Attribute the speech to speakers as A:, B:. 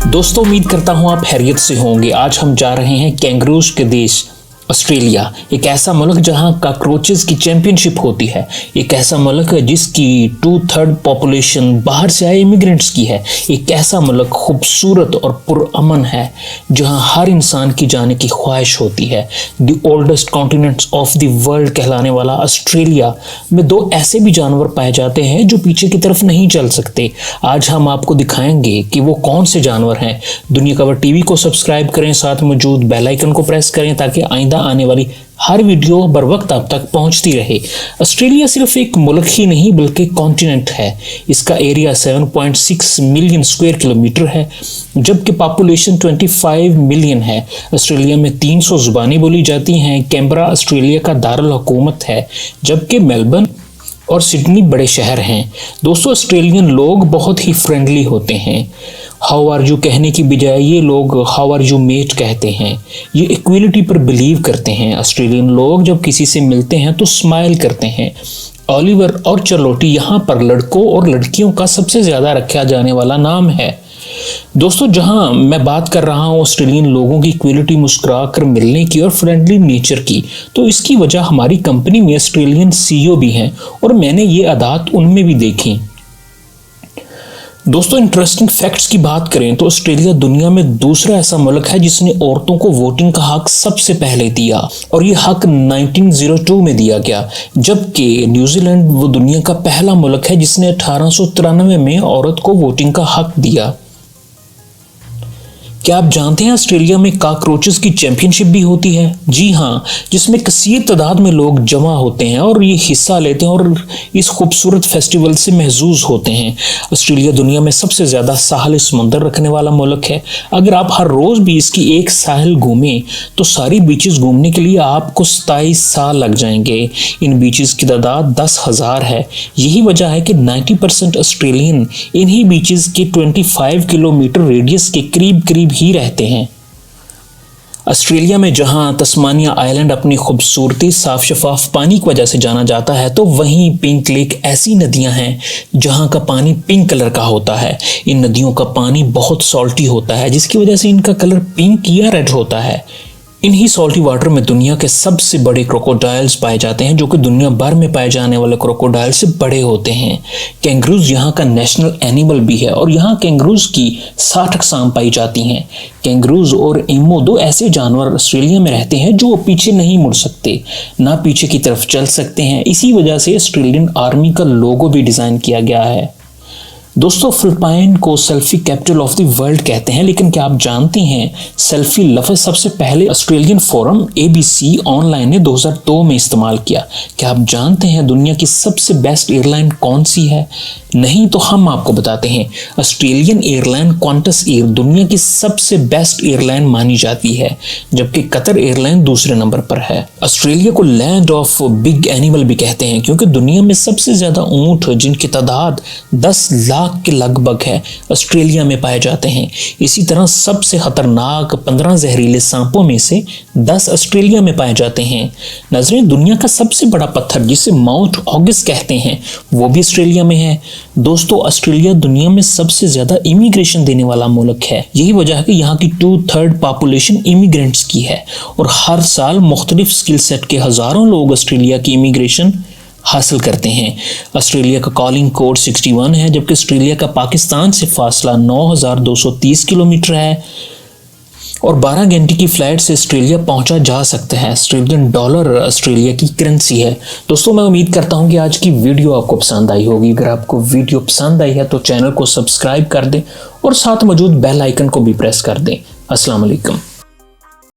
A: दोस्तों उम्मीद करता हूं आप खैरियत से होंगे। आज हम जा रहे हैं कैंगरूज के देश ऑस्ट्रेलिया, एक ऐसा मुल्क जहां कॉकरोचेस की चैंपियनशिप होती है। एक ऐसा मुल्क जिसकी 2/3 पॉपुलेशन बाहर से आए इमिग्रेंट्स की है। एक ऐसा मुल्क खूबसूरत और पुरअमन है जहां हर इंसान की जाने की ख्वाहिश होती है। The oldest continent of the world कहलाने वाला ऑस्ट्रेलिया में दो ऐसे भी जानवर पाए जाते हैं जो पीछे की तरफ नहीं चल सकते। आज हम आपको दिखाएंगे कि वो कौन से जानवर हैं। दुनिया खबर टीवी को सब्सक्राइब करें, साथ मौजूद बेल आइकन को प्रेस करें ताकि आइंदा आने वाली हर वीडियो बर वक्त आप तक पहुंचती रहे। ऑस्ट्रेलिया सिर्फ एक मुल्क ही नहीं बल्कि कॉन्टिनेंट है। इसका एरिया 7.6 मिलियन स्क्वायर किलोमीटर है, जबकि पॉपुलेशन 25 मिलियन है। ऑस्ट्रेलिया में 300 जुबानें बोली जाती हैं। कैनबरा ऑस्ट्रेलिया का दारुल हुकूमत है, जबकि मेलबर्न और सिडनी बड़े शहर हैं। दोस्तों ऑस्ट्रेलियन लोग बहुत ही फ्रेंडली होते हैं। हाउ आर यू कहने की बजाय ये लोग हाउ आर यू मेट कहते हैं। ये इक्वलिटी पर बिलीव करते हैं। ऑस्ट्रेलियन लोग जब किसी से मिलते हैं तो स्माइल करते हैं। ओलिवर और चर्लोटी यहाँ पर लड़कों और लड़कियों का सबसे ज़्यादा रखा जाने वाला नाम है। दोस्तों जहां मैं बात कर रहा हूं ऑस्ट्रेलियन लोगों की इक्वलिटी, मुस्कुरा कर मिलने की और फ्रेंडली नेचर की, तो इसकी वजह हमारी कंपनी में ऑस्ट्रेलियन सीईओ भी हैं और मैंने ये आदत उनमें भी देखी। दोस्तों इंटरेस्टिंग फैक्ट्स की बात करें तो ऑस्ट्रेलिया दुनिया में दूसरा ऐसा मुल्क है जिसने औरतों को वोटिंग का हक सबसे पहले दिया, और ये हक 1902 में दिया गया। जबकि न्यूजीलैंड वो दुनिया का पहला मुल्क है जिसने 1893 में औरत को वोटिंग का हक दिया। क्या आप जानते हैं ऑस्ट्रेलिया में कॉकरोचेस की चैंपियनशिप भी होती है? जी हाँ, जिसमें कसीर तादाद में लोग जमा होते हैं और ये हिस्सा लेते हैं और इस खूबसूरत फेस्टिवल से महजूज होते हैं। ऑस्ट्रेलिया दुनिया में सबसे ज़्यादा साहिल समुंदर रखने वाला मुल्क है। अगर आप हर रोज़ भी इसकी एक साहिल घूमें तो सारी बीचेस घूमने के लिए आपको 27 साल लग जाएंगे। इन बीचेस की तादाद 10,000 है। यही वजह है कि 90% ऑस्ट्रेलियन इन्हीं बीचेस के 25 किलोमीटर रेडियस के करीब करीब ही रहते हैं। ऑस्ट्रेलिया में जहां तस्मानिया आइलैंड अपनी खूबसूरती, साफ शफाफ पानी की वजह से जाना जाता है, तो वहीं पिंक लेक ऐसी नदियां हैं जहां का पानी पिंक कलर का होता है। इन नदियों का पानी बहुत सॉल्टी होता है, जिसकी वजह से इनका कलर पिंक या रेड होता है। इन्हीं सॉल्टी वाटर में दुनिया के सबसे बड़े क्रोकोडाइल्स पाए जाते हैं, जो कि दुनिया भर में पाए जाने वाले क्रोकोडाइल से बड़े होते हैं। कैंगरूज यहाँ का नेशनल एनिमल भी है और यहाँ कैंगरूज की 60 अक़साम पाई जाती हैं। कैंगरूज और एमो दो ऐसे जानवर ऑस्ट्रेलिया में रहते हैं जो पीछे नहीं मुड़ सकते, ना पीछे की तरफ चल सकते हैं। इसी वजह से ऑस्ट्रेलियन आर्मी का लोगो भी डिज़ाइन किया गया है। दोस्तों फिलिपाइन को selfie capital of the world कहते हैं, लेकिन क्या आप जानते हैं सेल्फी लफ्ज़ सबसे पहले ऑस्ट्रेलियन फोरम ABC ऑनलाइन ने 2002 में इस्तेमाल किया। क्या आप जानते हैं दुनिया की सबसे बेस्ट एयरलाइन कौन सी है? नहीं तो हम आपको बताते हैं। ऑस्ट्रेलियन एयरलाइन क्वांटस एयर दुनिया की सबसे बेस्ट एयरलाइन मानी जाती है, जबकि कतर एयरलाइन दूसरे नंबर पर है। ऑस्ट्रेलिया को लैंड ऑफ बिग एनिमल भी कहते हैं, क्योंकि दुनिया में सबसे ज़्यादा ऊँट, जिनकी तादाद 10 लाख के लगभग है, ऑस्ट्रेलिया में पाए जाते हैं। इसी तरह सबसे खतरनाक 15 जहरीले सांपों में से 10 ऑस्ट्रेलिया में पाए जाते हैं। नजरें दुनिया का सबसे बड़ा पत्थर जिसे माउंट ऑगस्ट कहते हैं, वो भी ऑस्ट्रेलिया में है। दोस्तों ऑस्ट्रेलिया दुनिया में सबसे ज्यादा इमिग्रेशन देने वाला मुल्क है। यही वजह है कि यहाँ की 2/3 पॉपुलेशन इमिग्रेंट्स की है और हर साल मुख्तलिफ स्किल सेट के हजारों लोग ऑस्ट्रेलिया की इमिग्रेशन हासिल करते हैं। ऑस्ट्रेलिया का कॉलिंग कोड 61 है, जबकि ऑस्ट्रेलिया का पाकिस्तान से फासला 9,230 किलोमीटर है और 12 घंटे की फ्लाइट से ऑस्ट्रेलिया पहुंचा जा सकता है। ऑस्ट्रेलियन डॉलर ऑस्ट्रेलिया की करेंसी है। दोस्तों मैं उम्मीद करता हूं कि आज की वीडियो आपको पसंद आई होगी। अगर आपको वीडियो पसंद आई है तो चैनल को सब्सक्राइब कर दें और साथ मौजूद बेल आइकन को भी प्रेस कर दें। अस्सलाम वालेकुम।